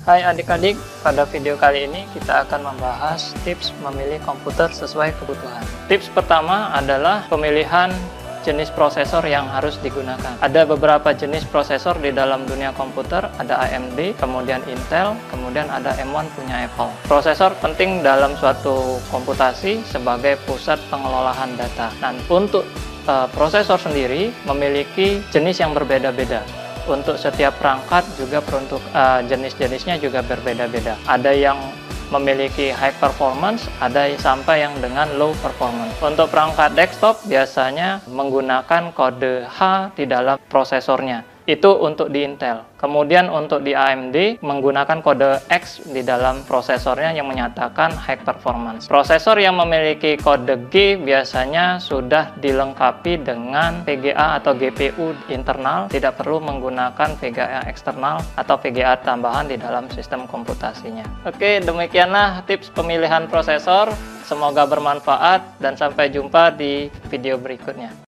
Hai adik-adik, pada video kali ini kita akan membahas tips memilih komputer sesuai kebutuhan. Tips pertama adalah pemilihan jenis prosesor yang harus digunakan. Ada beberapa jenis prosesor di dalam dunia komputer, ada AMD, kemudian Intel, kemudian ada M1 punya Apple. Prosesor penting dalam suatu komputasi sebagai pusat pengelolaan data. Dan untuk prosesor sendiri memiliki jenis yang berbeda-beda. Untuk setiap perangkat juga untuk jenis-jenisnya juga berbeda-beda. Ada yang memiliki high performance, ada sampai yang dengan low performance. Untuk perangkat desktop biasanya menggunakan kode H di dalam prosesornya. Itu untuk di Intel. Kemudian untuk di AMD menggunakan kode X di dalam prosesornya yang menyatakan high performance. Prosesor yang memiliki kode G biasanya sudah dilengkapi dengan VGA atau GPU internal, tidak perlu menggunakan VGA eksternal atau VGA tambahan di dalam sistem komputasinya. Oke, demikianlah tips pemilihan prosesor. Semoga bermanfaat dan sampai jumpa di video berikutnya.